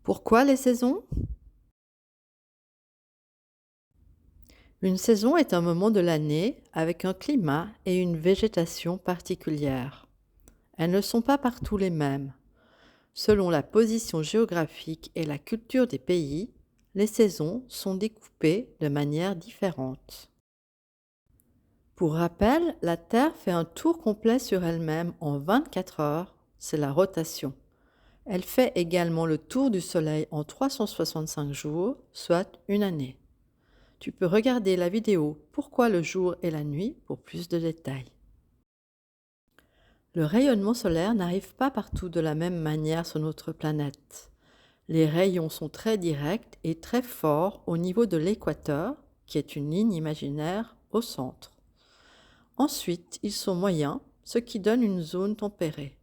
Pourquoi les saisons? Une saison est un moment de l'année avec un climat et une végétation particulières. Elles ne sont pas partout les mêmes. Selon la position géographique et la culture des pays, les saisons sont découpées de manière différente. Pour rappel, la Terre fait un tour complet sur elle-même en 24 heures, c'est la rotation. Elle fait également le tour du Soleil en 365 jours, soit une année. Tu peux regarder la vidéo Pourquoi le jour et la nuit pour plus de détails. Le rayonnement solaire n'arrive pas partout de la même manière sur notre planète. Les rayons sont très directs et très forts au niveau de l'équateur, qui est une ligne imaginaire au centre. Ensuite, ils sont moyens, ce qui donne une zone tempérée.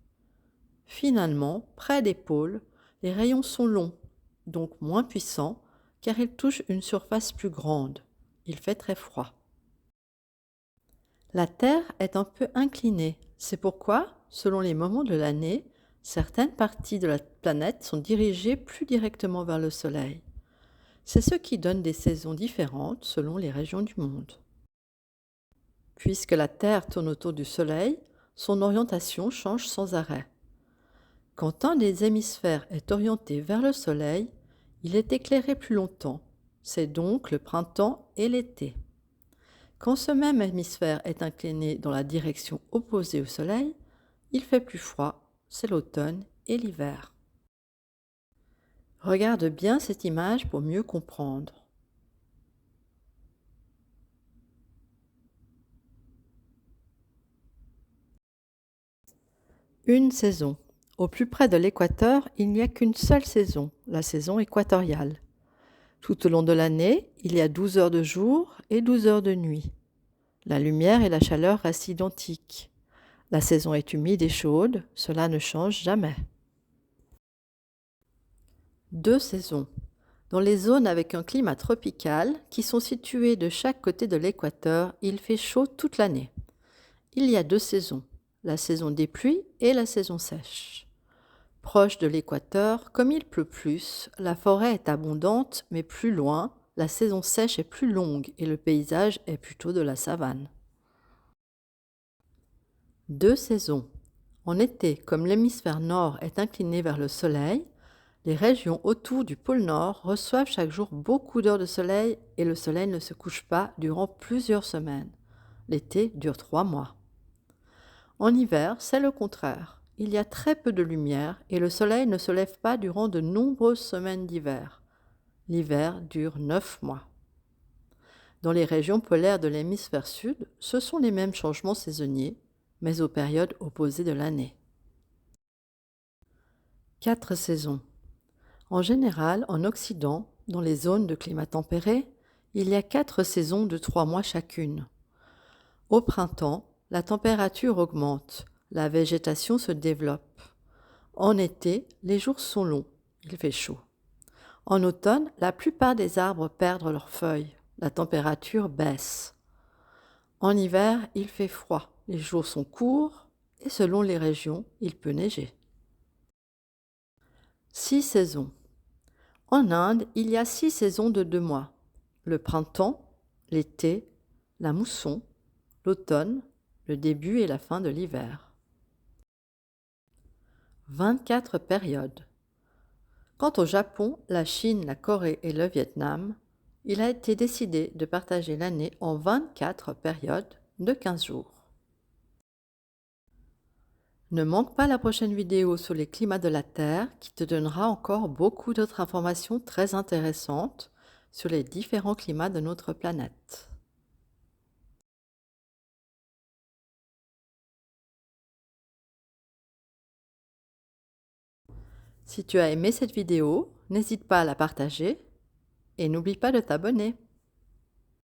Finalement, près des pôles, les rayons sont longs, donc moins puissants, car ils touchent une surface plus grande. Il fait très froid. La Terre est un peu inclinée. C'est pourquoi, selon les moments de l'année, certaines parties de la planète sont dirigées plus directement vers le Soleil. C'est ce qui donne des saisons différentes selon les régions du monde. Puisque la Terre tourne autour du Soleil, son orientation change sans arrêt. Quand un des hémisphères est orienté vers le Soleil, il est éclairé plus longtemps. C'est donc le printemps et l'été. Quand ce même hémisphère est incliné dans la direction opposée au Soleil, il fait plus froid, c'est l'automne et l'hiver. Regarde bien cette image pour mieux comprendre. Une saison. Au plus près de l'équateur, il n'y a qu'une seule saison, la saison équatoriale. Tout au long de l'année, il y a 12 heures de jour et 12 heures de nuit. La lumière et la chaleur restent identiques. La saison est humide et chaude, cela ne change jamais. Deux saisons. Dans les zones avec un climat tropical, qui sont situées de chaque côté de l'équateur, il fait chaud toute l'année. Il y a deux saisons, la saison des pluies et la saison sèche. Proche de l'équateur, comme il pleut plus, la forêt est abondante, mais plus loin, la saison sèche est plus longue et le paysage est plutôt de la savane. Deux saisons. En été, comme l'hémisphère nord est incliné vers le soleil, les régions autour du pôle Nord reçoivent chaque jour beaucoup d'heures de soleil et le soleil ne se couche pas durant plusieurs semaines. L'été dure 3 mois. En hiver, c'est le contraire. Il y a très peu de lumière et le soleil ne se lève pas durant de nombreuses semaines d'hiver. L'hiver dure 9 mois. Dans les régions polaires de l'hémisphère sud, ce sont les mêmes changements saisonniers, mais aux périodes opposées de l'année. 4 saisons. En général, en Occident, dans les zones de climat tempéré, il y a 4 saisons de 3 mois chacune. Au printemps, la température augmente, la végétation se développe. En été, les jours sont longs, il fait chaud. En automne, la plupart des arbres perdent leurs feuilles, la température baisse. En hiver, il fait froid, les jours sont courts et selon les régions, il peut neiger. 6 saisons. En Inde, il y a 6 saisons de 2 mois. Le printemps, l'été, la mousson, l'automne, le début et la fin de l'hiver. 24 périodes. Quant au Japon, la Chine, la Corée et le Vietnam, il a été décidé de partager l'année en 24 périodes de 15 jours. Ne manque pas la prochaine vidéo sur les climats de la Terre qui te donnera encore beaucoup d'autres informations très intéressantes sur les différents climats de notre planète. Si tu as aimé cette vidéo, n'hésite pas à la partager et n'oublie pas de t'abonner.